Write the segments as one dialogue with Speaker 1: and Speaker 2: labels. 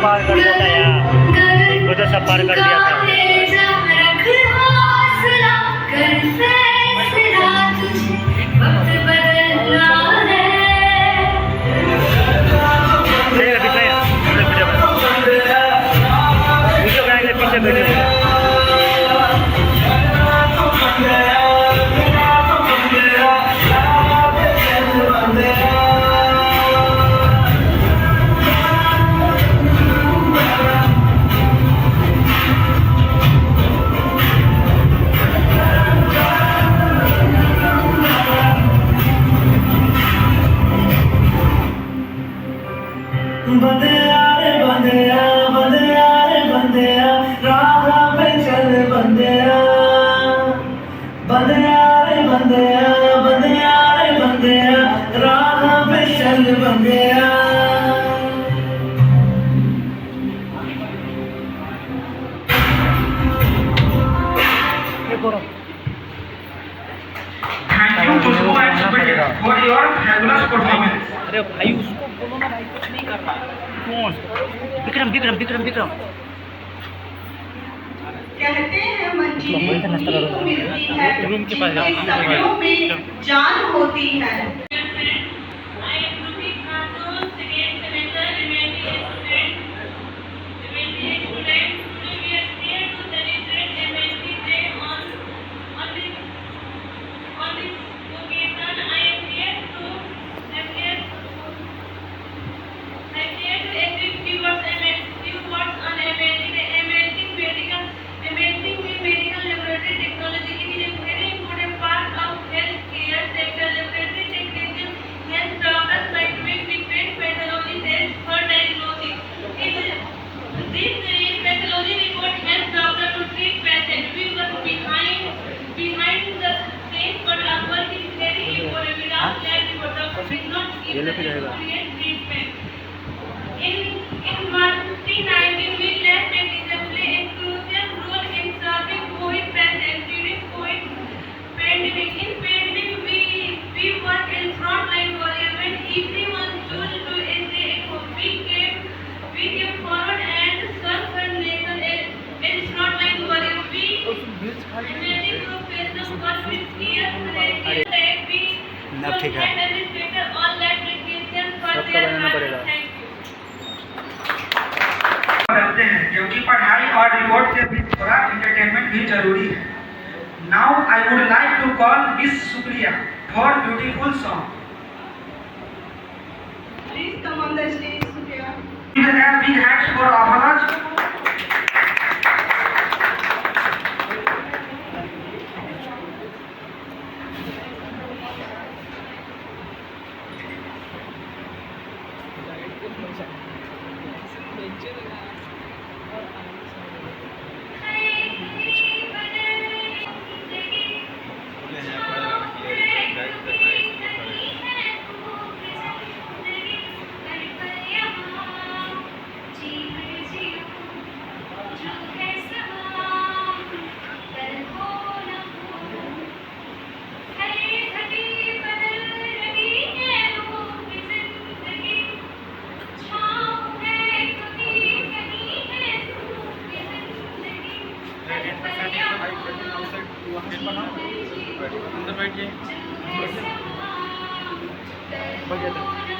Speaker 1: पार कर देता यार, इसको तो सब पार कर दिया था। पीछे बैठे
Speaker 2: बंदिया रे बंदिया, बंदिया रे बंदिया, राह पे चल बंदिया। बंदिया रे बंदिया, बंदिया रे बंदिया, राह पे चल बंदिया।
Speaker 3: Thank you Khushbu and Subhadip for your fabulous performance.
Speaker 1: अरे भाई उसको बोलो ना भाई, कुछ नहीं कर रहा है। कौन? विक्रम विक्रम विक्रम विक्रम।
Speaker 4: कहते हैं मंजिलें उन्हीं को मिलती है जिनके
Speaker 1: जाओ।
Speaker 4: सपनों में जान होती है।
Speaker 1: ये लोग जाएगा। अब ठीक है, सबका बनाना पड़ेगा।
Speaker 3: रहते हैं क्योंकि पढ़ाई और रिपोर्ट से भी थोड़ा एंटरटेनमेंट भी जरूरी है। Now I would like to call miss Supriya for beautiful song.
Speaker 4: Please come on the stage, Supriya.
Speaker 3: Give a big hands for applause.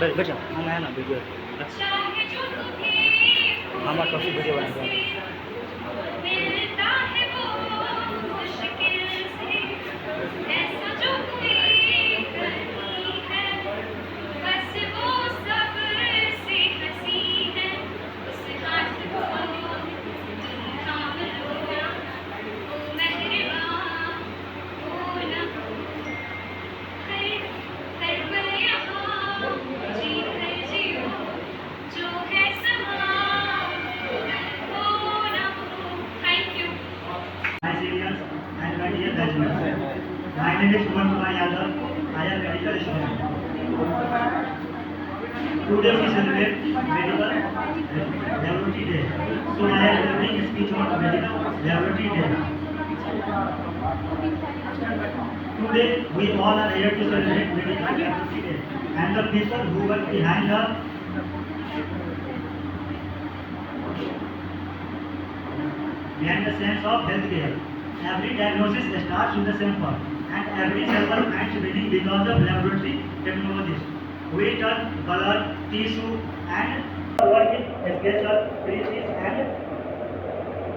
Speaker 1: बैठ जाओ, हम है ना वीडियो हमारा टॉपिक वीडियो बनाते हैं।
Speaker 2: My name is Kumar Yadav. I am medical student. Today we celebrate Medical Laboratory Day. So I am delivering a speech on Medical Laboratory Day. Today we all are here to celebrate Medical Laboratory Day, and the people who work behind the behind the science of healthcare. Every diagnosis starts with the sample, and every sample finds meaning because of laboratory technologies. We turn color, tissue, and work in special, precise, and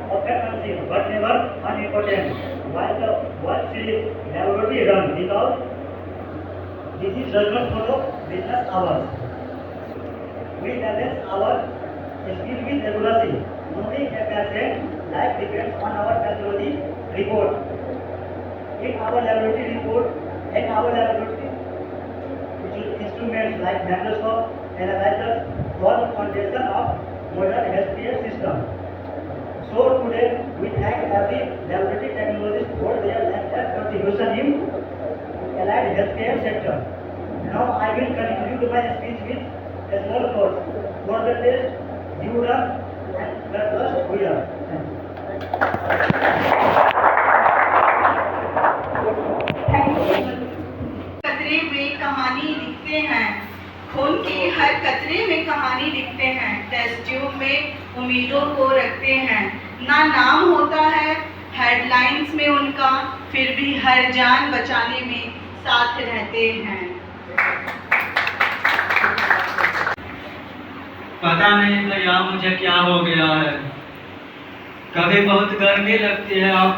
Speaker 2: often unseen, but never unimportant. While the work is laboratory run because this is does not follow business hours. We balance our skill with accuracy. Only a patient life depends on our pathology report. In our laboratory, instruments like microscope, analyzers, form foundation of modern healthcare system. So today we thank every laboratory technologist for their lifetime contribution in allied healthcare sector. Now I will conclude my speech with a small course. For the test, you run and the trust we are.
Speaker 4: कतरे में कहानी लिखते हैं, खून की हर कतरे में कहानी लिखते हैं, टेस्ट ट्यूब में उम्मीदों को रखते हैं, ना नाम होता है हेडलाइंस में उनका, फिर भी हर जान बचाने में साथ रहते हैं।
Speaker 5: पता नहीं भैया मुझे क्या हो गया है। कभी बहुत गर्मी लगती है और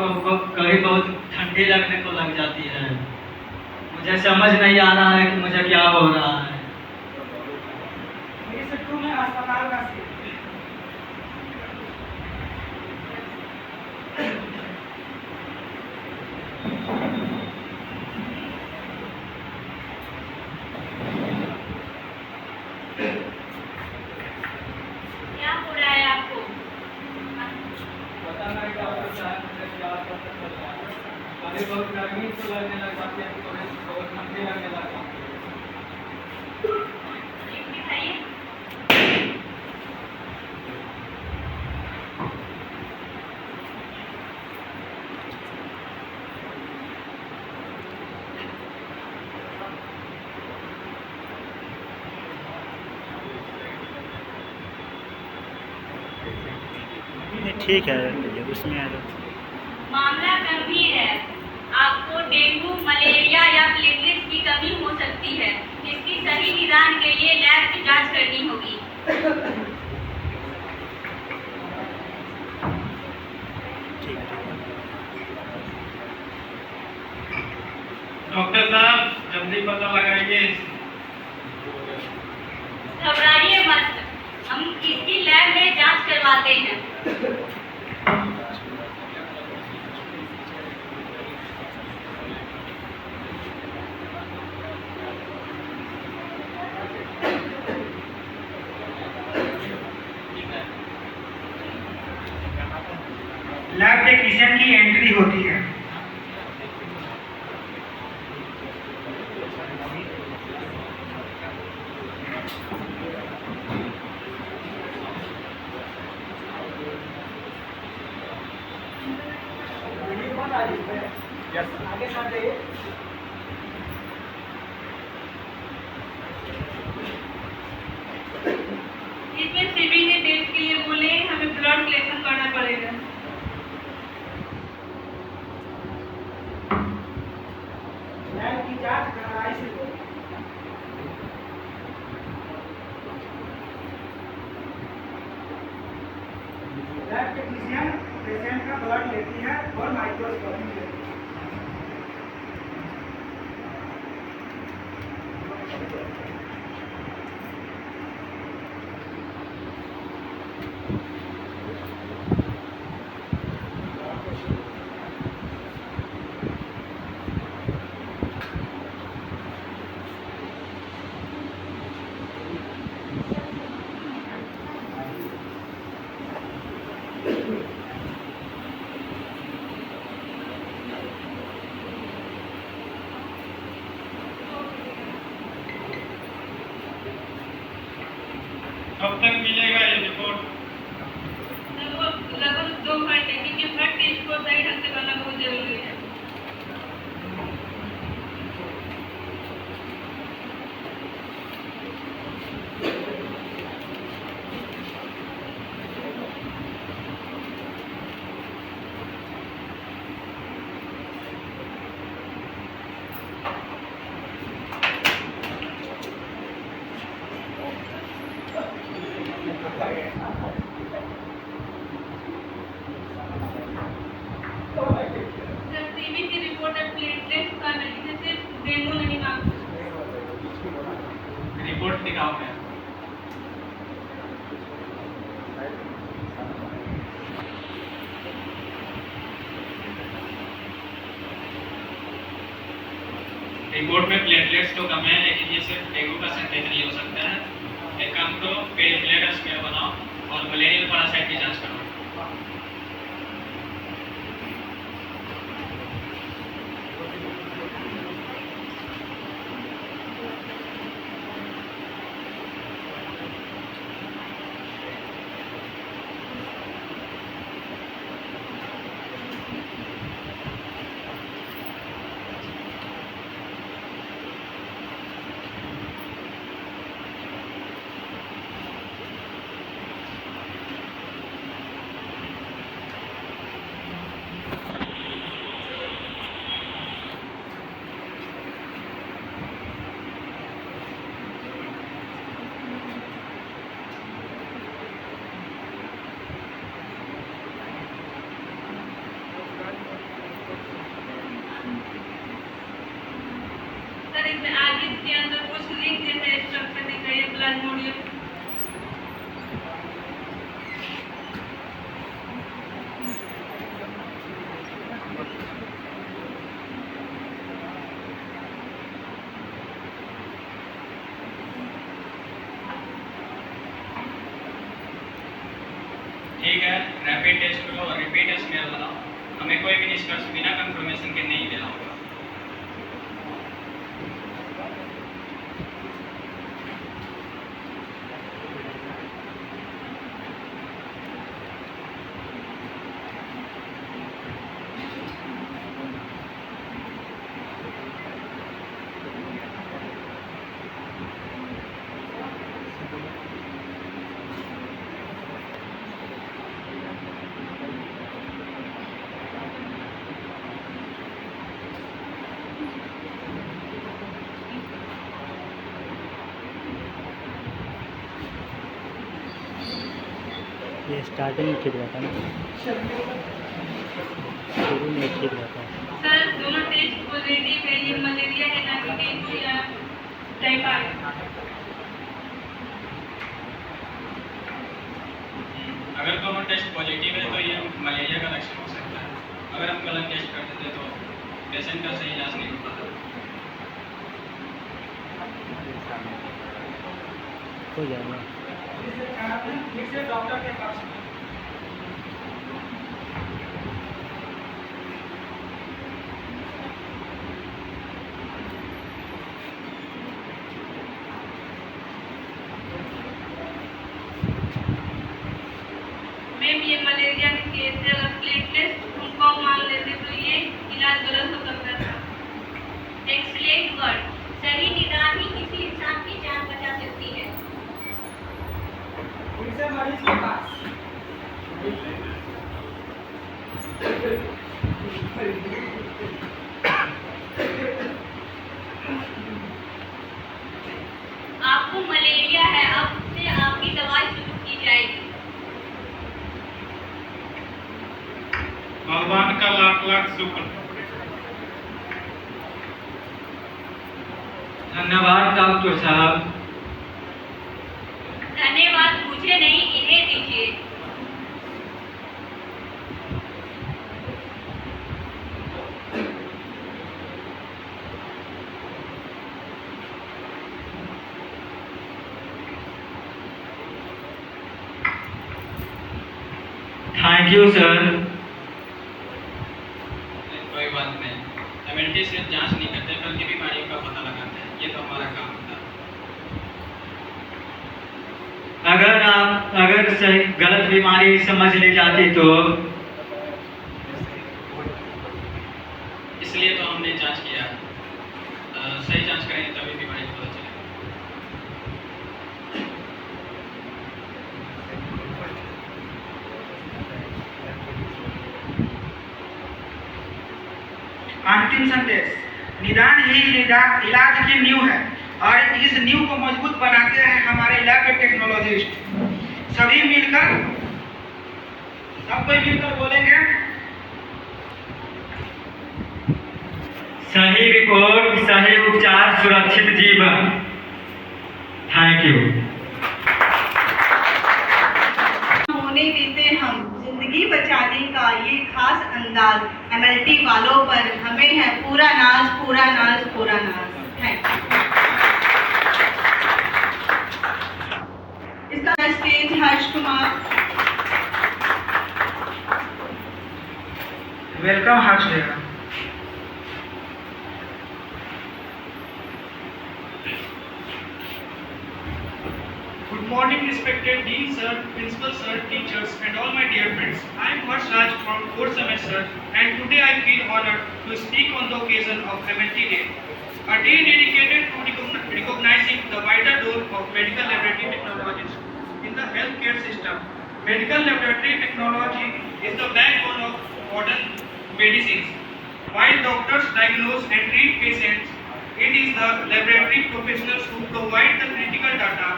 Speaker 5: कभी बहुत ठंडी लगने को लग जाती है। मुझे समझ नहीं आ रहा है कि मुझे क्या हो रहा है।
Speaker 6: क्या हो रहा है आपको?
Speaker 5: पता नहीं डॉक्टर साहब मुझे क्या पता चला। कभी बहुत गर्मी तो लगने लग जाती है, कभी बहुत ठंडी लगने लग जाती है।
Speaker 6: एक दिखाइए।
Speaker 1: ठीक है उसमें आ जाओ।
Speaker 6: मामला गंभीर है। आपको डेंगू, मलेरिया या प्लेटलेट्स की कमी हो सकती है। इसकी सही निदान के लिए लैब की जांच करनी होगी।
Speaker 7: डॉक्टर साहब जल्दी पता लगाइए।
Speaker 6: घबराइए मत, हम इसकी लैब में जांच करवाते हैं।
Speaker 3: लैब टेक्नीशियन की एंट्री होती है।
Speaker 6: इसमें सीबी ने टेस्ट के लिए बोले, हमें ब्लड कलेक्शन करना पड़ेगा।
Speaker 3: लैब की जांच कराई से लैब टेक्नीशियन पेशेंट का ब्लड लेती है और माइक्रोस्कोपी लेती है।
Speaker 7: कब तक मिलेगा ये रिपोर्ट?
Speaker 6: लगभग 2 घंटे, क्योंकि ब्लड टेस्ट को सही ढंग से करना बहुत जरूरी है।
Speaker 5: काम है।
Speaker 7: रिपोर्ट में प्लेटलेट्स तो कम है, लेकिन ये सिर्फ डेंगू का संकेत नहीं हो सकता है। एक काम करो, पेरिप्लेटर स्क्वायर बनाओ और मलेरियल पैरासाइट की जांच करो।
Speaker 6: सर इसमें आगे के अंदर कुछ लिख देते हैं, स्ट्रक्चर दिख रही है प्लाज्मोडियम।
Speaker 7: ठीक है, रैपिड टेस्ट करो और रिपीट स्मेल बनाओ। हमें कोई भी निष्कर्ष बिना कंफर्मेशन के नहीं देना होगा।
Speaker 2: ये स्टार्टिंग में ठीक रहता है ना, शुरू में ठीक रहता है।
Speaker 6: सर दोनों टेस्ट पॉजिटिव है, ये मलेरिया है ना कि डेंगू या टाइफाइड।
Speaker 7: अगर दोनों टेस्ट पॉजिटिव है तो ये मलेरिया का लक्षण हो सकता है। अगर हम गलत टेस्ट कर देते तो पेशेंट का सही इलाज नहीं हो पाता।
Speaker 2: हो जाएगा।
Speaker 3: डॉक्टर के पास में।
Speaker 6: मैम ये मलेरिया के केस है, अगर प्लेटलेट्स उनको मान लेते तो ये इलाज गलत हो सकता था। एक्सीलेंट वर्ड, सही निदान ही किसी इंसान की जान बचा सकती है।
Speaker 3: उनसे मरीज के पास
Speaker 6: आपको मलेरिया है, अब से आपकी दवाई शुरू की जाएगी।
Speaker 7: भगवान का लाख लाख शुक्र।
Speaker 5: धन्यवाद डॉक्टर साहब।
Speaker 6: धन्यवाद मुझे नहीं, इन्हें दीजिए।
Speaker 5: Thank you sir.
Speaker 7: कोई बात नहीं, एमएलटी से जांच नहीं करते बल्कि बीमारियों का पता लगाते हैं। ये तो हमारा काम होता है।
Speaker 5: अगर सही गलत बीमारी समझ ली जाती तो
Speaker 7: इसलिए तो हमने जांच किया। सही जांच करेंगे तभी बीमारी का पता चलेगा।
Speaker 3: अंतिम संदेश, निदान ही इलाज की नींव है और इस नींव को मजबूत बनाते हैं हमारे लैब के टेक्नोलॉजिस्ट। सभी मिलकर, सब कोई मिलकर बोलेंगे,
Speaker 5: सही रिपोर्ट, सही उपचार, सुरक्षित जीवन। Thank you.
Speaker 4: होने देते हम जिंदगी बचाने का ये खास अंदाज, MLT वालों पर हमें है पूरा नाज, पूरा नाज, पूरा नाज। Thank you. इसका stage Harsh Kumar.
Speaker 3: Welcome Harsh Vega.
Speaker 7: Good morning, respected Dean Sir, Principal Sir, teachers, and all my dear friends. I am Harsh Raj from 4th semester, and today I feel honored to speak on the occasion of MLT Day, a day dedicated to recognizing the vital role of medical laboratory technologies in the healthcare system. Medical laboratory technology is the backbone of modern medicines. While doctors diagnose and treat patients, it is the laboratory professionals who provide the critical data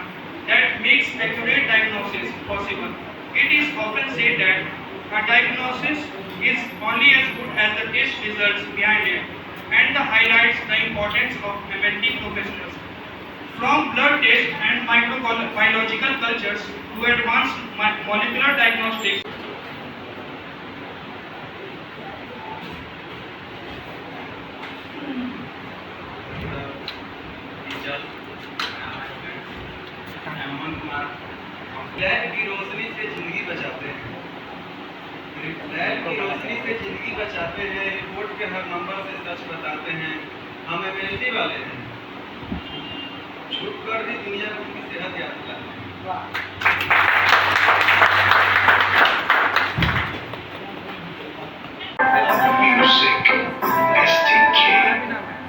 Speaker 7: that makes accurate diagnosis possible. It is often said that a diagnosis is only as good as the test results behind it, and that highlights the importance of MLT professionals. From blood tests and microbiological cultures to advanced molecular diagnostics,
Speaker 8: lab की रोशनी से जिंदगी बचाते हैं। Lab की रोशनी से जिंदगी बचाते हैं, रिपोर्ट के हर नंबर से सच बताते हैं। हम MLT वाले हैं, छुप कर भी दुनिया को की सेहत याद दिलाते हैं।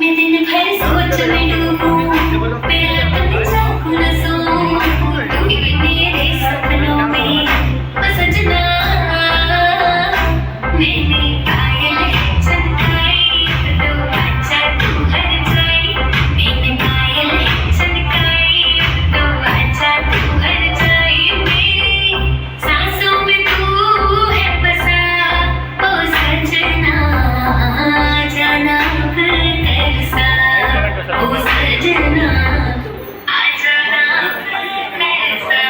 Speaker 9: मैं दिन भर सोच में डूबूं, मेरा कभी चाहूं न सोऊं, तू ही मेरे सपनों में ओ सजना। मैंने पायल है चमकाई, तो आजा तू हर जाई। मैंने पायल है चमकाई, तो आजा तू हर जाई। मेरी सांसों में तू है बसा ओ सजना, जाना तरसा ओ सजना, आ जाना तरसा।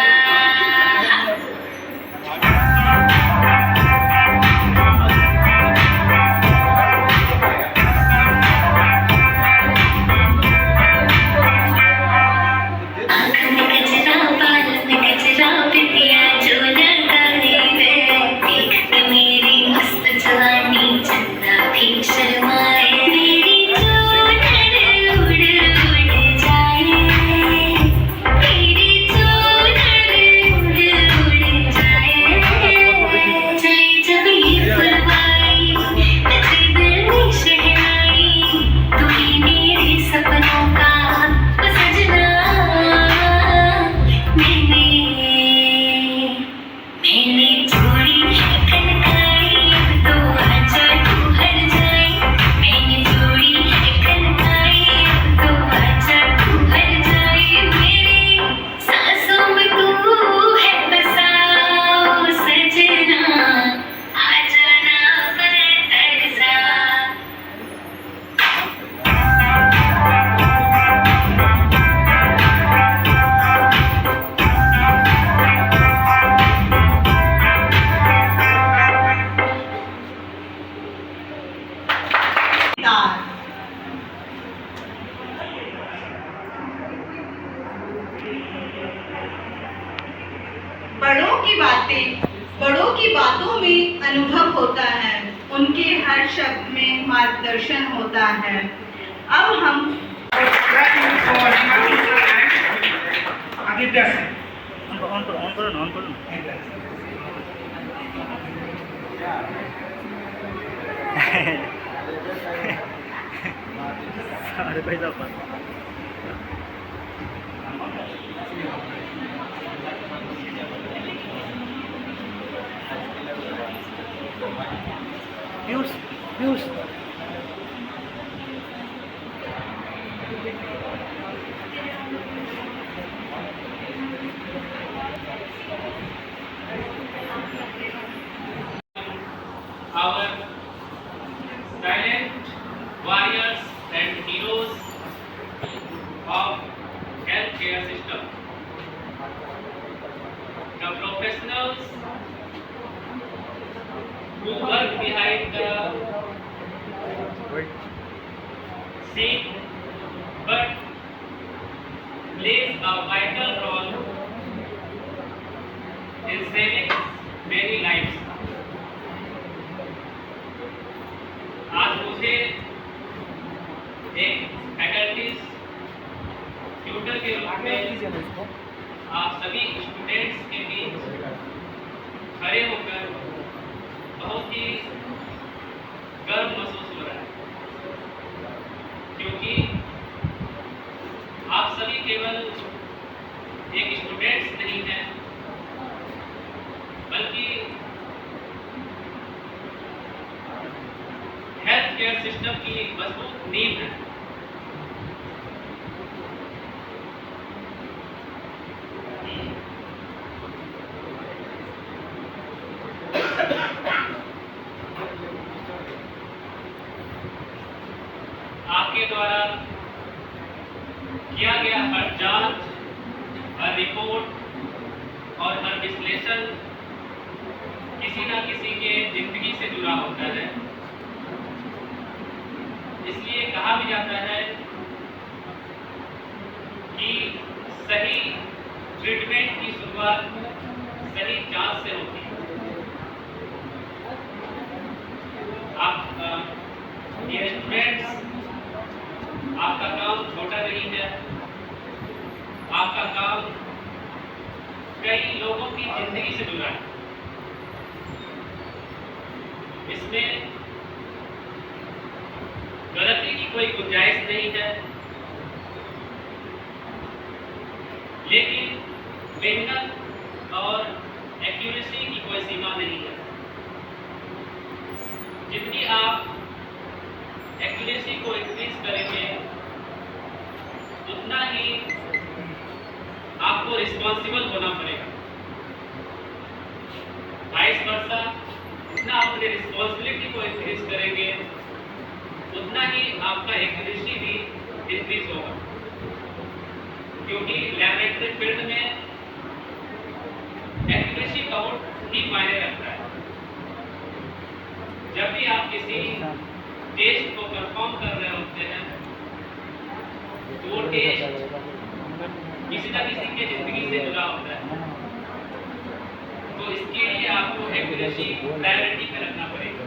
Speaker 9: आँख में गजरा, बाल में गजरा, बिटिया जो लगाई रहती, कि मेरी मस्त जवानी चंदा भी शर्माए। मेरी चूनर उड़ उड़ जाए, मेरी चूनर उड़ उड़ जाए। चली जब ये फुलवाई, नचे दिल में शहनाई, तू ही मेरे सपनों का ओ सजना। मैंने छोड़ी है कनकाई, तो आजा तू हर जाई। मैंने छोड़ी है कनकाई, तो आजा तू हर जाई। मेरी सांसों में तू है बसा ओ सजना, आ जाना तरसा।
Speaker 4: तार। बड़ों की बातों में अनुभव होता है, उनके हर शब्द में मार्गदर्शन होता है। अब हम
Speaker 3: आदित्य से
Speaker 2: ऑन करो ना। सारे पैसा पर Piyush
Speaker 7: our silent warriors and heroes of healthcare system.
Speaker 10: professionals who work behind the scene but plays a vital role in saving many lives. आज मुझे एक फैकल्टीज ट्यूटर के रूप में आप सभी स्टूडेंट्स के बीच खड़े होकर बहुत ही गर्व महसूस हो रहा है, क्योंकि आप सभी केवल एक स्टूडेंट्स नहीं हैं, बल्कि हेल्थ केयर सिस्टम की एक मजबूत नींव है। आपके द्वारा किया गया हर जांच, हर रिपोर्ट और हर विश्लेषण किसी न किसी के जिंदगी से जुड़ा होता है। इसलिए कहा भी जाता है कि सही ट्रीटमेंट की शुरुआत सही जांच से होती है। आप ये स्टूडेंट्स, आपका काम छोटा नहीं है, आपका काम कई लोगों की जिंदगी से जुड़ा है। इसमें गलती की कोई गुंजाइश नहीं है, लेकिन मेहनत और एक्यूरेसी की कोई सीमा नहीं है। जितनी आप एक्यूरेसी को इंक्रीज करेंगे, उतना ही आपको रिस्पॉन्सिबल होना पड़ेगा। वाइस वर्सा, जितना आप अपनी रिस्पॉन्सिबिलिटी को इंक्रीज करेंगे, उतना ही आपका एक्यूरेसी भी इंक्रीज होगा, क्योंकि लैबोरेटरी फील्ड में एक्यूरेसी बहुत ही मायने रखता है। जब भी आप किसी टेस्ट को परफॉर्म कर रहे होते हैं, तो वो टेस्ट किसी न किसी के जिंदगी से जुड़ा होता है, तो इसके लिए आपको एक्यूरेसी प्रायोरिटी पे रखना पड़ेगा।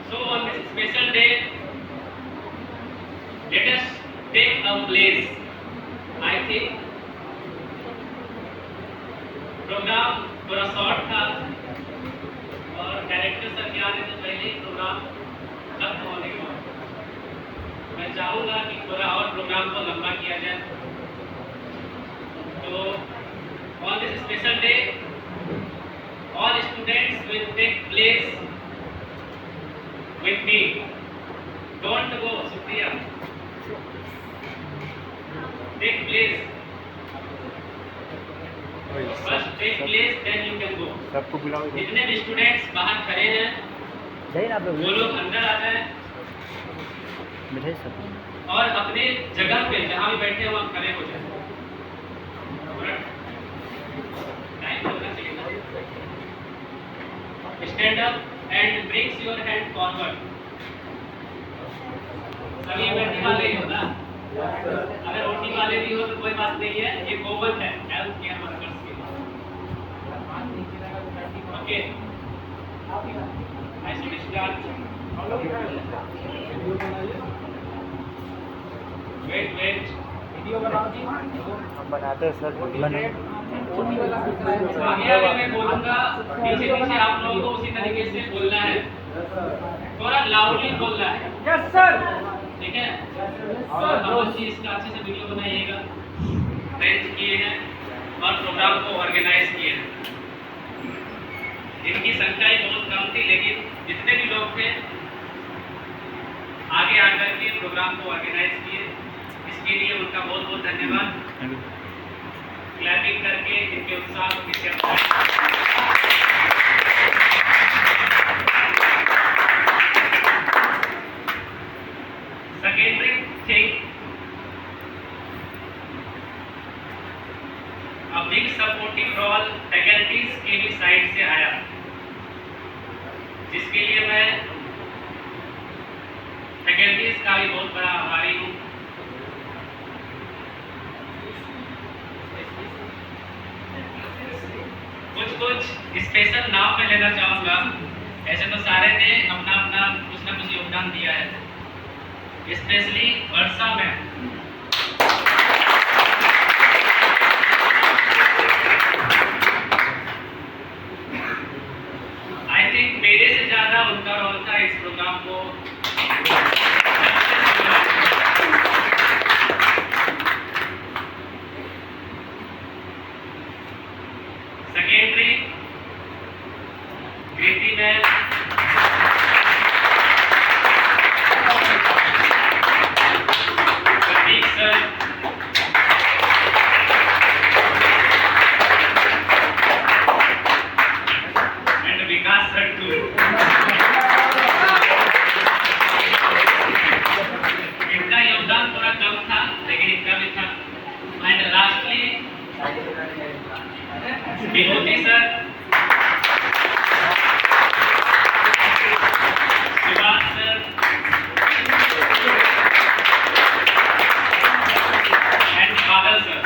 Speaker 10: So on this special day, let us take a place. I think programme थोड़ा शॉर्ट था और डायरेक्टर सर के आने से पहले ही प्रोग्राम खत्म होने का। मैं चाहूँगा कि थोड़ा और प्रोग्राम को लंबा किया जाए। तो on this special day, all students will take place with me. Don't go, शुक्रिया। Take place, first take place, then you can go.
Speaker 1: सबको बुलाओ।
Speaker 10: जितने भी स्टूडेंट्स बाहर खड़े हैं, वो लोग अंदर आ जाएं और अपने जगह पे जहाँ भी बैठे हैं वहाँ खड़े हो जाएं। टाइम होना चाहिए ना। Stand up and brings your hand forward. सभी बैठने वाले ही हो ना? अगर ओटी वाले भी हो तो कोई बात नहीं है, ये कॉमन है हेल्थ केयर वर्कर्स के लिए। Okay, I should start. Wait video
Speaker 1: बनाते हैं सर।
Speaker 10: आगे मैं बोलूंगा, पीछे आप लोगों को उसी तरीके से बोलना है, थोड़ा लाउडली बोलना है। यस सर, ठीक है। और अवश्य इसका अच्छे से वीडियो बनाइएगा। अरेंज किए हैं और प्रोग्राम को ऑर्गेनाइज किए हैं। इनकी संख्या ही बहुत कम थी, लेकिन जितने भी लोग थे आगे आकर के प्रोग्राम को ऑर्गेनाइज किए, इसके लिए उनका बहुत बहुत धन्यवाद। क्लैपिंग करके इनके उत्साह को पीछे कुछ स्पेशल नाम मैं लेना चाहूँगा। ऐसे तो सारे ने अपना अपना कुछ ना कुछ योगदान दिया है, स्पेशली वर्षा में। आई थिंक मेरे से ज़्यादा उनका रोल था इस प्रोग्राम को secondary Kriti ma'am, Prateek sir, and Vikas sir too. इनका योगदान थोड़ा कम था लेकिन इनका भी था। And lastly Vibhuti sir, Subhash sir, and Badal sir.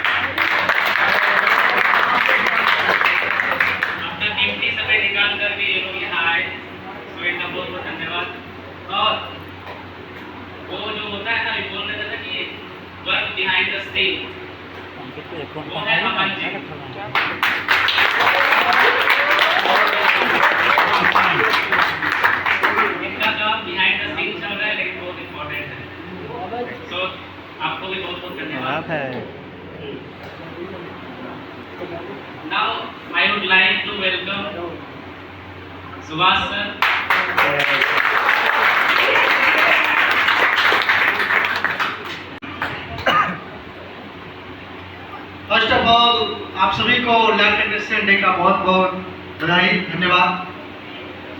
Speaker 10: अपना कीमती समय निकाल कर भी ये लोग यहाँ आए, तो इनका बहुत बहुत धन्यवाद। और वो जो होता है ना, बोल रहे थे कि वर्क बिहाइंड द सीन, वो है अमन जी। इनका काम बिहाइंड द सीन चल रहा है लेकिन बहुत इम्पोर्टेंट है। तो आपको भी बहुत बहुत धन्यवाद। Now I would like to welcome Subhash sir.
Speaker 11: First of all आप सभी को लैब टेक्नीशियन डे का बहुत बहुत बधाई, धन्यवाद।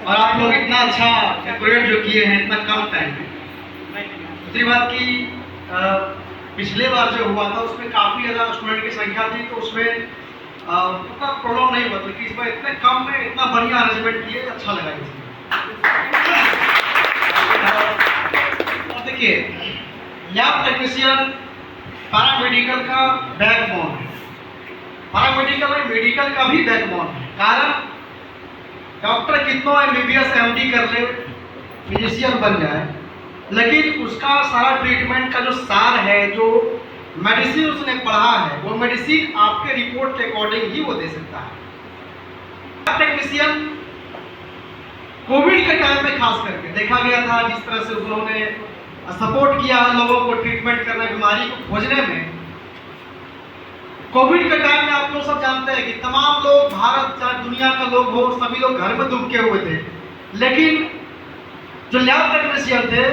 Speaker 11: और आप लोग इतना अच्छा डेकोरेट जो किए हैं इतना कम टाइम में। दूसरी बात कि पिछले बार जो हुआ था उसमें काफ़ी ज़्यादा स्टूडेंट की संख्या थी, तो उसमें उतना प्रॉब्लम नहीं हुआ, कि इस बार इतने कम में इतना बढ़िया अरेंजमेंट किए, अच्छा लगा इसमें। और देखिए, लैब टेक्नीशियन पैरामेडिकल का बैकबोन है, पैरामेडिकल में मेडिकल का भी बैकबोन है। कारण डॉक्टर कितना MBBS MD कर ले, फिजिशियन बन जाए, लेकिन उसका सारा ट्रीटमेंट का जो सार है, जो मेडिसिन उसने पढ़ा है, वो मेडिसिन आपके रिपोर्ट के अकॉर्डिंग ही वो दे सकता है। टेक्नीशियन कोविड के टाइम में खास करके देखा गया था, जिस तरह से उन्होंने सपोर्ट किया लोगों को ट्रीटमेंट करने, बीमारी को खोजने में। कोविड के टाइम में आप लोग सब जानते हैं कि तमाम लोग, भारत चाहे दुनिया का लोग हो, सभी लोग घर में दुबके हुए थे, लेकिन जो लैब टेक्नीशियन थे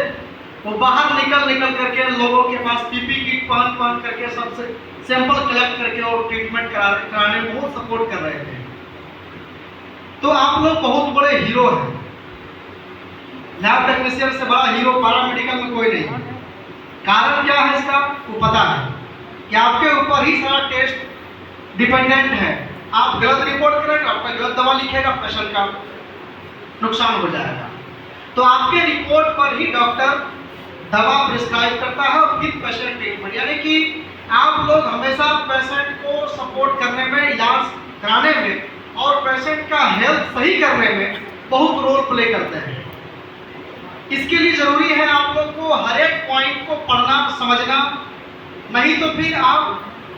Speaker 11: वो बाहर निकल करके लोगों के पास पीपी किट पहन करके सबसे सैंपल कलेक्ट करके और ट्रीटमेंट कराने में बहुत सपोर्ट कर रहे थे। तो आप लोग बहुत बड़े हीरो हैं। लैब टेक्नीशियन से बड़ा हीरो पैरामेडिकल में कोई नहीं है। कारण क्या है इसका, वो पता है कि आपके ऊपर ही सारा टेस्ट डिपेंडेंट है। आप गलत रिपोर्ट करेंगे, आपका गलत दवा लिखेगा, पेशेंट का नुकसान हो जाएगा। तो आपके रिपोर्ट पर ही डॉक्टर दवा प्रिस्क्राइब करता है और विद पेशेंट ट्रीटमेंट, यानी कि आप लोग हमेशा पेशेंट को सपोर्ट करने में, इलाज कराने में और पेशेंट का हेल्थ सही करने में बहुत रोल प्ले करते हैं। इसके लिए जरूरी है आप लोग को हर एक पॉइंट को पढ़ना, समझना, नहीं तो फिर आप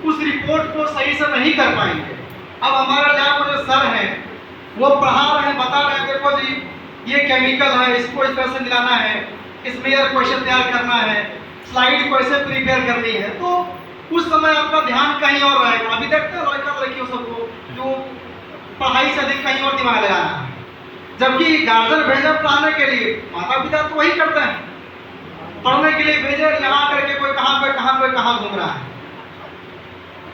Speaker 11: उस रिपोर्ट को सही से नहीं कर पाएंगे। अब हमारे लैब में जो सर हैं वो पढ़ा रहे हैं, बता रहे हैं, देखो जी ये केमिकल है, इसको इस तरह से मिलाना है, इसमें यह क्वेश्चन तैयार करना है, स्लाइड कैसे प्रिपेयर करनी है, तो उस समय आपका ध्यान कहीं और रहेगा। अभी देखते हैं लड़का लड़कियों सबको जो पढ़ाई से अधिक कहीं और दिमाग लगाना है, जबकि गार्जियन भेजा पढ़ाने के लिए, माता पिता तो वही करते हैं, पढ़ने के लिए भेजे, यहाँ करके कोई कहाँ घूम रहा है।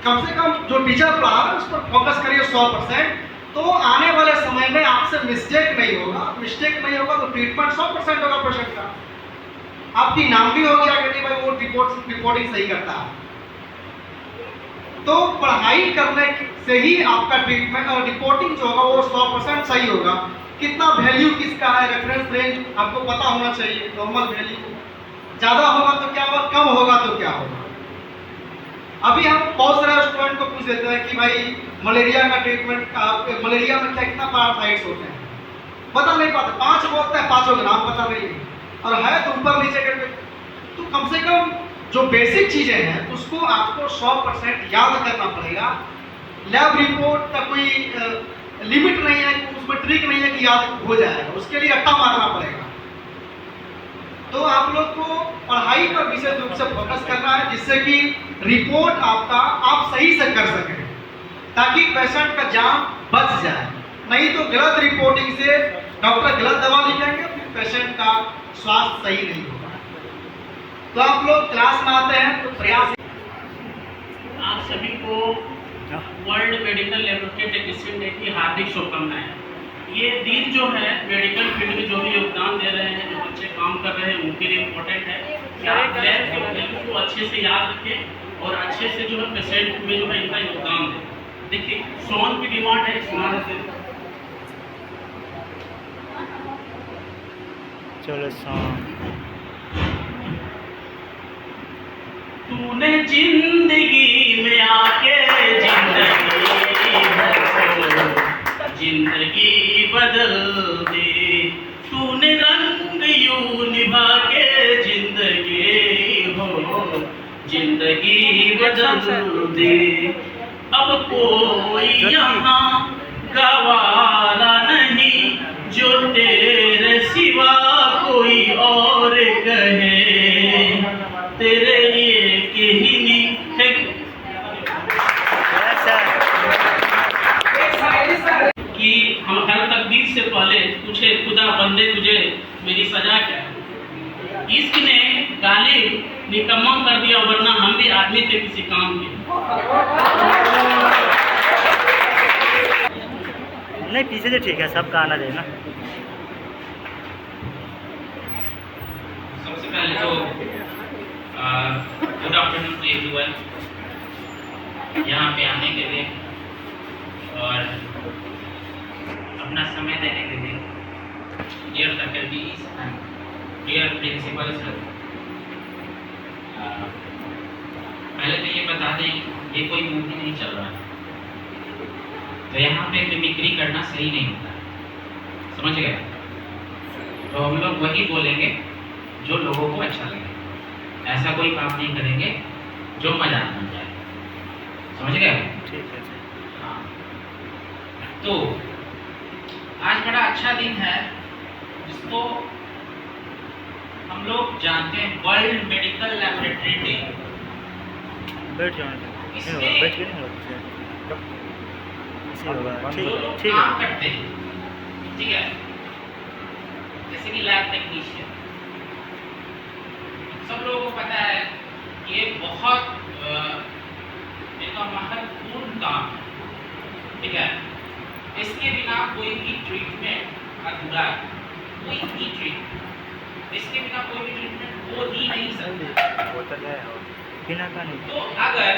Speaker 11: कम से कम जो टीचर पढ़ा रहा है उस पर फोकस करिए 100%, तो आने वाले समय में आपसे मिस्टेक नहीं होगा तो ट्रीटमेंट 100% होगा पेशेंट का। आपकी नाम भी हो गया कि नहीं भाई वो रिपोर्टिंग सही करता है। तो पढ़ाई करने से ही आपका ट्रीटमेंट और रिपोर्टिंग जो होगा वो 100% सही होगा। कितना वैल्यू किसका है, रेफरेंस रेंज आपको पता होना चाहिए। नॉर्मल वैल्यू ज़्यादा होगा तो क्या होगा, कम होगा तो क्या होगा। अभी हम बहुत सारे स्टूडेंट को पूछ देते हैं कि भाई मलेरिया का ट्रीटमेंट का, मलेरिया में क्या कितना पैरासाइट्स होते हैं पता नहीं पाते, 5 बोलते हैं, 5 का नाम पता नहीं है, और है तो ऊपर नीचे करके। तो कम से कम जो बेसिक चीजें हैं उसको आपको 100% याद करना पड़ेगा। लैब रिपोर्ट का कोई लिमिट नहीं है, उसमें ट्रिक नहीं है कि याद हो जाएगा, उसके लिए रट्टा मारना पड़ेगा। तो आप लोग को पढ़ाई पर विशेष रूप से फोकस करना है, जिससे कि रिपोर्ट आपका आप सही से कर सकें, ताकि पेशेंट का जान बच जाए। नहीं तो गलत रिपोर्टिंग से डॉक्टर गलत दवा लिखेंगे, फिर पेशेंट का स्वास्थ्य सही नहीं होगा। तो आप लोग क्लास में आते हैं तो प्रयास।
Speaker 10: आप सभी को world medical laboratory technician day की हार्दिक शुभकामनाएं। ये दिन जो है मेडिकल फील्ड में जो भी योगदान दे रहे हैं, जो बच्चे काम कर रहे हैं, उनके लिए इम्पोर्टेंट है कि आप लैब के वैल्यू को अच्छे से याद रखें और अच्छे से जो है पेशेंट में जो है इनका योगदान दें। देखिए सॉन्ग की डिमांड है, सुना देते हैं।
Speaker 1: चलो सॉन्ग।
Speaker 10: तूने जिंदगी में आके जिंदगी बदल दी, तूने रंग यूं निभा के जिंदगी हो जिंदगी बदल दी। अब कोई यहाँ गवारा नहीं जो तेरे सिवा कोई और कहे, तेरे एक ही कि हम हर तकदीर से पहले पूछे खुदा बंदे तुझे मेरी सजा क्या। इश्क ने गालिब निकम्मा कर दिया, वरना हम भी आदमी थे किसी काम के।
Speaker 1: नहीं पीछे से ठीक है, सबका आना देना।
Speaker 10: सबसे पहले तो गुड आफ्टरनून टू एवरीवन, यहाँ पे आने के लिए और अपना समय देने के लिए। Dear faculties and dear principal sir, पहले तो ये बता दें ये कोई मूवी नहीं चल रहा है, तो यहाँ पे मिमिक्री करना सही नहीं होता, समझ गए? तो हम लोग वही बोलेंगे जो लोगों को अच्छा लगे, ऐसा कोई काम नहीं करेंगे जो मजाक बन जाए, समझ गए?
Speaker 1: ठीक है।
Speaker 10: हाँ, तो आज बड़ा अच्छा दिन है जिसको हम लोग जानते हैं वर्ल्ड मेडिकल लेबोरेटरी डे।
Speaker 1: बैठ जाओ,
Speaker 10: इसमें
Speaker 1: बैठ के नहीं होगा,
Speaker 10: जो लोग
Speaker 1: ठीक
Speaker 10: काम
Speaker 1: है।
Speaker 10: करते हैं, ठीक है, जैसे कि लैब टेक्नीशियन, सब लोगों को पता है ये बहुत एक महत्वपूर्ण काम है, ठीक है। इसके बिना कोई भी ट्रीटमेंट अधूरा है, कोई भी ट्रीटमेंट, इसके बिना कोई भी ट्रीटमेंट हो ही नहीं सकता।
Speaker 1: बोतल है बिना का नहीं।
Speaker 10: तो अगर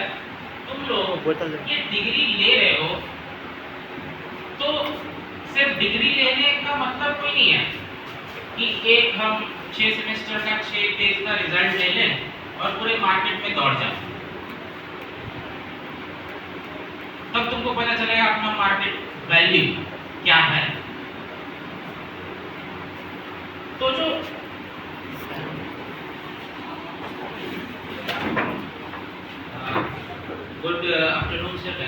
Speaker 10: तुम लोग
Speaker 1: बोतल
Speaker 10: ये डिग्री ले रहे हो तो सिर्फ डिग्री लेने का मतलब कोई नहीं है कि एक हम 6 सेमेस्टर का 6 पेज का रिजल्ट ले लें और पूरे मार्केट में दौड़ जाए, तब तुमको पता चलेगा अपना मार्केट वैल्यू क्या है। तो जो good afternoon sir,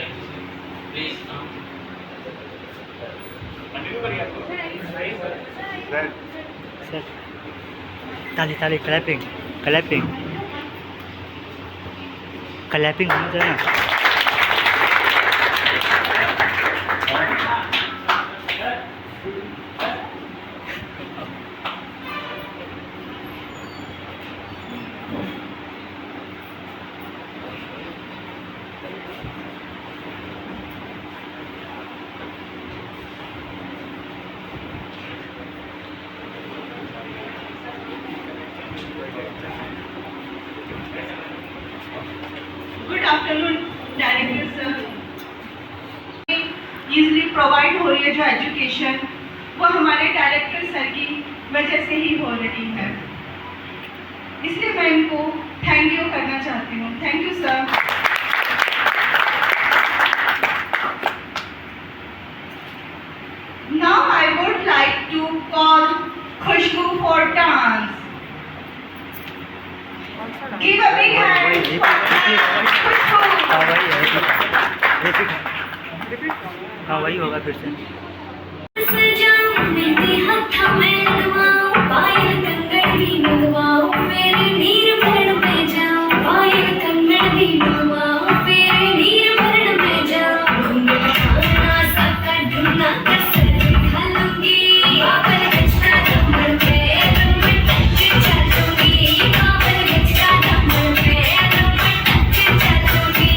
Speaker 10: please
Speaker 1: sir ताली ताली क्लैपिंग क्लैपिंग क्लैपिंग होना चाहिए ना।
Speaker 4: Good afternoon director sir. Easily provide हो रही है जो एजुकेशन, वो हमारे डायरेक्टर सर की वजह से ही हो रही है, इसलिए मैं इनको थैंक यू करना चाहती हूँ। Thank you sir. Give a big hand.
Speaker 1: हाँ वही होगा फिर से।
Speaker 9: सजाऊं मेरे हाथ में लगवाऊं, पायल कंगन भी मंगवाऊं, मेरे नीर भरण में जाऊं, पायल कंगन भी मंगवाऊं, मेरे नीर भरण में जाऊं, घूंघट खाना साका ढूंढना कसर दिखा लूंगी, बाबर गजरा कमर पे रंग टच चलूंगी, बाबर गजरा कमर पे रंग टच चलूंगी।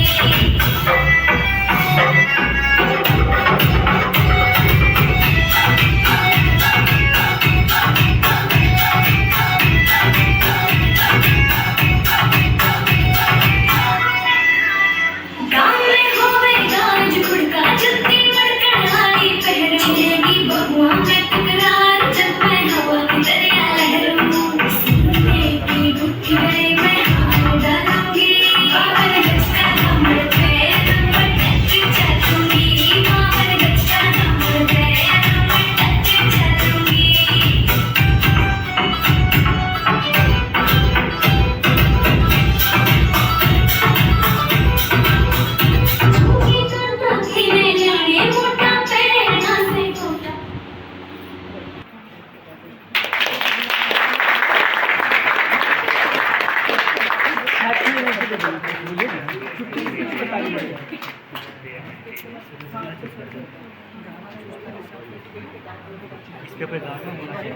Speaker 9: गाँव में होवे गाज खुड़का जुत्ती मड़कड़ाई पहरूंगी बहुआ में तकरार जब मैं हवा की दरिया लहरूं सीने की गुत्थियाँ मैं हाथ डालूंगी बाबर गजरा कमर पे रंग टच चलूंगी बाबर गजरा कमर पे रंग टच चलूंगी। झूठी करना खिले जाने मोटा पैना से कोटा।
Speaker 1: इसके ऊपर दागा होना चाहिए।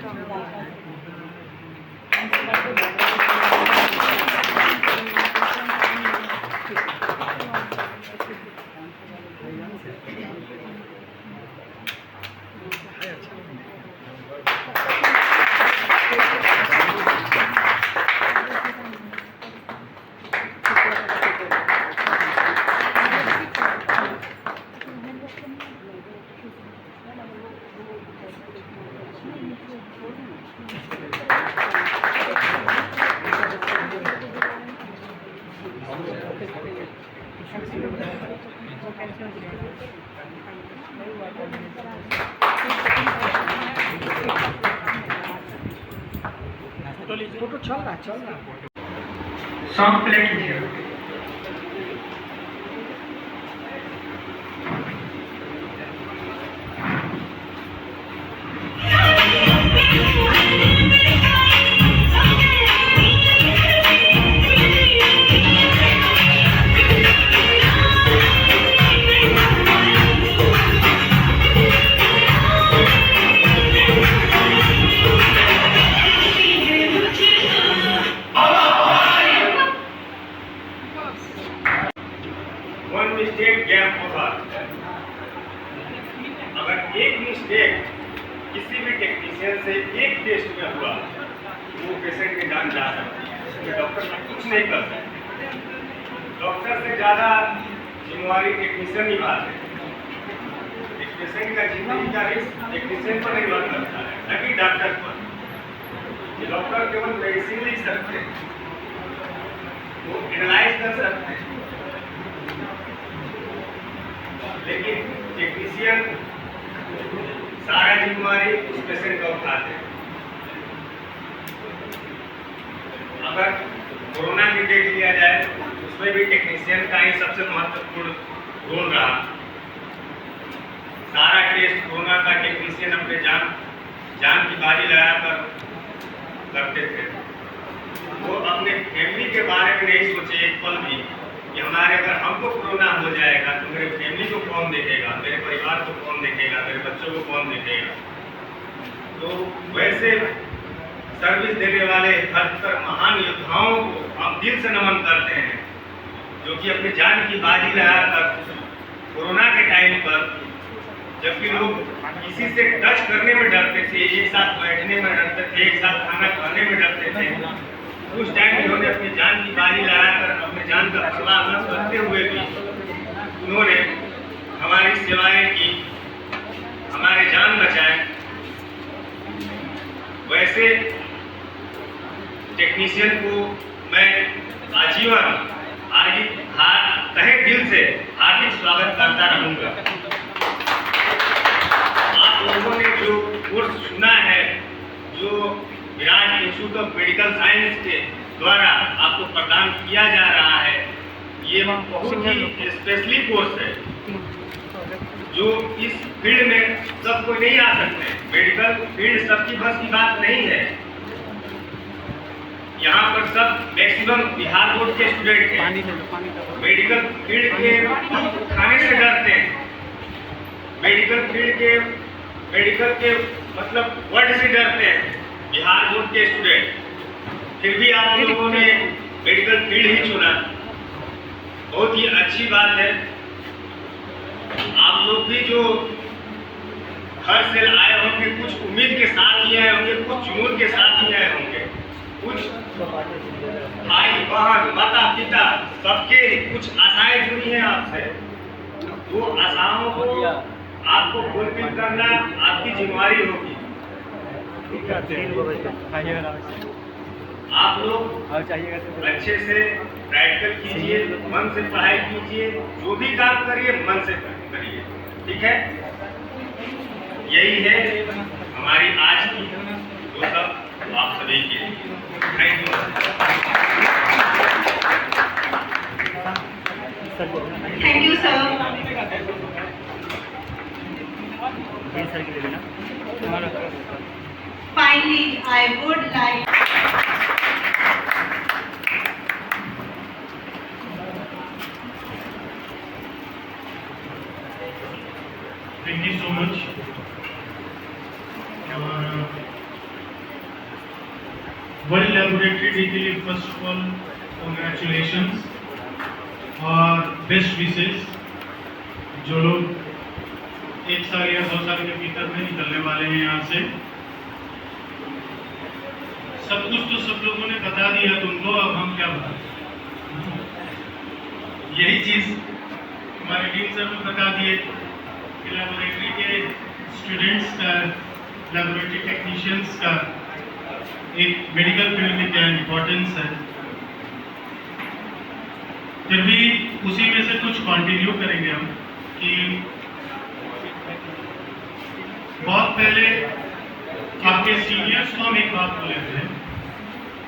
Speaker 11: फोटो चल रहा
Speaker 3: सॉन्ग प्ले कीजिए।
Speaker 12: वन मिस्टेक गैप होगा। अगर एक मिस्टेक किसी भी टेक्नीशियन से एक टेस्ट में हुआ वो पेशेंट की जान जा सकती है, उसमें डॉक्टर कुछ नहीं कर सकते। डॉक्टर से ज़्यादा जिम्मेवारी टेक्नीशियन निभाते हैं। एक पेशेंट का जिंदगी का रिस्क टेक्नीशियन पर निर्भर करता है, न कि डॉक्टर पर। डॉक्टर केवल मेडिसिन लिख सकते हैं, वो एनालाइज कर सकते हैं, लेकिन टेक्नीशियन सारा जिम्मेवारी उस पेशेंट का उठाते हैं। अगर कोरोना की देख लिया जाए उसमें भी टेक्नीशियन का ही सबसे महत्वपूर्ण रोल रहा। सारा टेस्ट कोरोना का टेक्नीशियन अपने जान की बाजी लगाकर करते थे। वो अपने फैमिली के बारे में नहीं सोचे एक पल भी कि हमारे अगर हमको कोरोना हो जाएगा तो मेरे फैमिली को कौन देखेगा, मेरे परिवार को कौन देखेगा, मेरे बच्चों को कौन देखेगा। तो वैसे सर्विस देने वाले हर महान योद्धाओं को हम दिल से नमन करते हैं, जो कि अपनी जान की बाजी लगाकर कोरोना के टाइम पर, जबकि लोग किसी से टच करने में डरते थे, एक साथ बैठने में डरते थे, एक साथ खाना खाने में डरते थे, उस टाइम इन्होंने अपनी जान की बाजी लगाकर अपनी जान का परवाह न करते हुए भी उन्होंने हमारी सेवाएं की, हमारी जान बचाए। वैसे टेक्नीशियन को मैं आजीवन तहे दिल से हार्दिक स्वागत करता रहूंगा। आप लोगों ने जो कोर्स सुना है, जो विराज इंस्टीट्यूट ऑफ मेडिकल साइंस के द्वारा आपको प्रदान किया जा रहा है, ये बहुत ही स्पेशली कोर्स है जो इस फील्ड में सब कोई नहीं आ सकते। मेडिकल फील्ड सबकी बस की बात नहीं है। यहाँ पर सब मैक्सिमम बिहार बोर्ड के स्टूडेंट हैं। मेडिकल फील्ड के खाने से डरते हैं, मेडिकल के मतलब वर्ड से डरते हैं बिहार बोर्ड के स्टूडेंट। फिर भी आप लोगों ने मेडिकल फील्ड ही चुना, बहुत ही अच्छी बात है। आप लोग भी जो घर से आए होंगे कुछ उम्मीद के साथ ही आए होंगे, कुछ जुनून के साथ ही आए होंगे, कुछ भाई बहन माता पिता सबके कुछ आशाएं जुड़ी हैं आपसे। वो आशाओं को आपको फुलफिल करना आपकी जिम्मेवारी होगी। आप लोग अच्छे से प्रैक्टिकल कीजिए, मन से पढ़ाई कीजिए, जो भी काम करिए मन से करिए, ठीक है। यही है हमारी आज की वो सब आप सभी के लिए। Thank you.
Speaker 4: Thank you sir. Finally, I would like
Speaker 13: Thank you so much. World Laboratory Day के लिए फर्स्ट ऑफ ऑल कंग्रेचुलेशंस और बेस्ट विशेस। जो लोग 1 साल या 2 साल के भीतर में निकलने वाले हैं यहाँ से, सब कुछ तो सब लोगों ने बता दिया तुमको, अब हम क्या बताएं। यही चीज हमारे डीन सर ने बता दिए कि लैबोरेटरी के स्टूडेंट्स का, लैबोरेटरी टेक्नीशियंस का एक मेडिकल फील्ड में क्या इम्पोर्टेंस है। फिर भी उसी में से कुछ कंटिन्यू करेंगे हम कि बहुत पहले आपके सीनियर्स को हम एक बात बोले थे,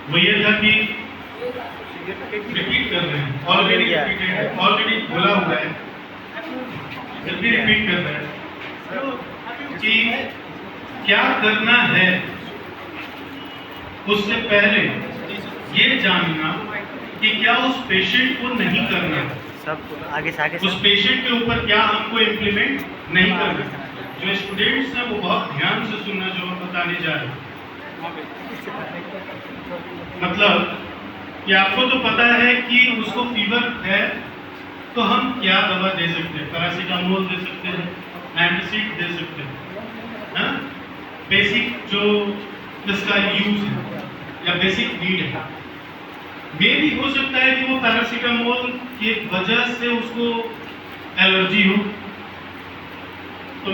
Speaker 13: वो ये था कि रिपीट कर रहे हैं, ऑलरेडी बोला हुआ है, फिर भी रिपीट कर रहे हैं कि क्या करना है। उससे पहले ये जानना कि क्या उस पेशेंट को नहीं करना है,
Speaker 2: सब आगे से आगे
Speaker 13: उस पेशेंट के ऊपर क्या हमको इम्प्लीमेंट नहीं करना। जो स्टूडेंट्स हैं वो बहुत ध्यान से सुनना जो हम बताने जा रहे हैं। मतलब कि आपको तो पता है कि उसको फीवर है तो हम क्या दवा दे सकते हैं, पैरासीटामोल दे सकते हैं, एंटासिड दे सकते हैं, बेसिक जो इसका यूज है या बेसिक नीड है। मे भी हो सकता है कि वो पैरासीटामोल की वजह से उसको एलर्जी हो, तो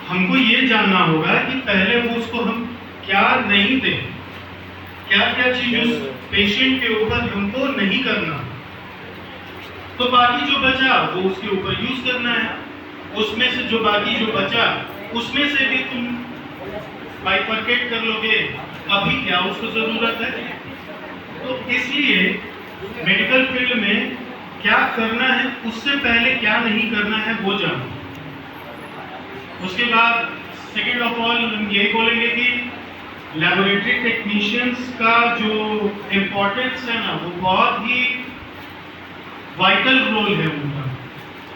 Speaker 13: हमको ये जानना होगा कि पहले वो उसको हम क्या नहीं दें, क्या क्या चीज उस पेशेंट के ऊपर हमको नहीं करना, तो बाकी जो बचा वो उसके ऊपर यूज करना है। उसमें से जो बाकी जो बचा उसमें से भी तुम बाइफरकेट कर लोगे अभी क्या उसको जरूरत है। तो इसलिए मेडिकल फील्ड में क्या करना है उससे पहले क्या नहीं करना है वो जानो। उसके बाद सेकेंड ऑफ ऑल हम यही बोलेंगे कि लैबोरेटरी टेक्नीशियंस का जो इम्पोर्टेंस है ना वो बहुत ही वाइटल रोल है, उनका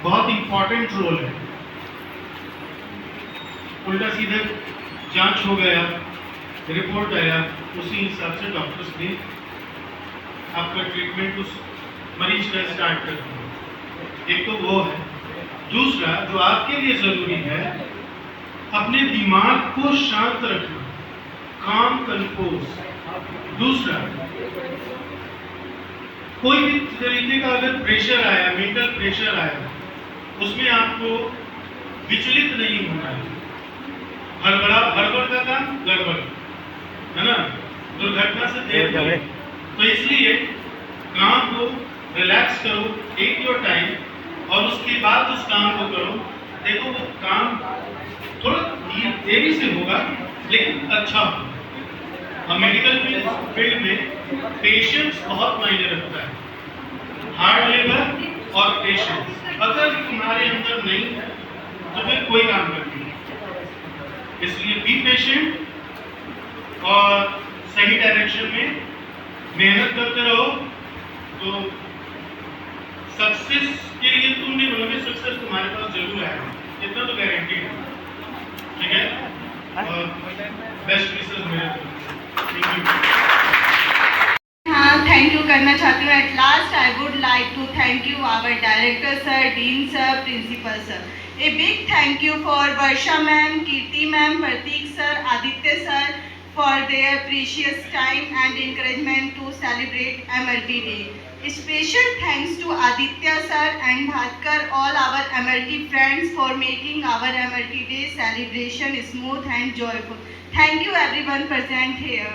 Speaker 13: बहुत इंपॉर्टेंट रोल है। उल्टा सीधा जांच हो गया, रिपोर्ट आया, उसी हिसाब से डॉक्टर्स ने आपका ट्रीटमेंट उस मरीज का स्टार्ट कर दिया। एक तो वो है। दूसरा जो आपके लिए जरूरी है, अपने दिमाग को शांत रखना, काम कंपोज। दूसरा, कोई भी तरीके का अगर प्रेशर आया, मेंटल प्रेशर आया, उसमें आपको विचलित नहीं होना है। हड़बड़ का काम गड़बड़ है ना, दुर्घटना से देर नहीं। तो इसलिए काम को रिलैक्स करो, टेक योर टाइम, और उसके बाद उस काम को करो। देखो वो काम थोड़ा देरी से होगा लेकिन अच्छा होगा। मेडिकल फील्ड में पेशेंस बहुत मायने रखता है। हार्ड लेबर और पेशेंस अगर तुम्हारे अंदर नहीं है तो फिर कोई काम करती नहीं। इसलिए बी पेशेंट और सही डायरेक्शन में मेहनत करते रहो तो सक्सेस के लिए तुम नहीं बनोगे, सक्सेस तुम्हारे पास जरूर आएगा, इतना तो गारंटी है। ठीक है, और बेस्ट विशेस मेरे तरफ से। Thank you.
Speaker 4: हाँ, थैंक यू करना चाहती हूँ। At last I would like to thank you our director sir, dean sir, principal sir. A big thank you for Varsha ma'am, Kirti ma'am, Prateek sir, Aditya sir for their precious time and encouragement to celebrate MLT Day. Special thanks to Aditya sir and Bhatkar, all our MLT friends, for making our MLT Day celebration smooth and joyful. Thank you everyone present here.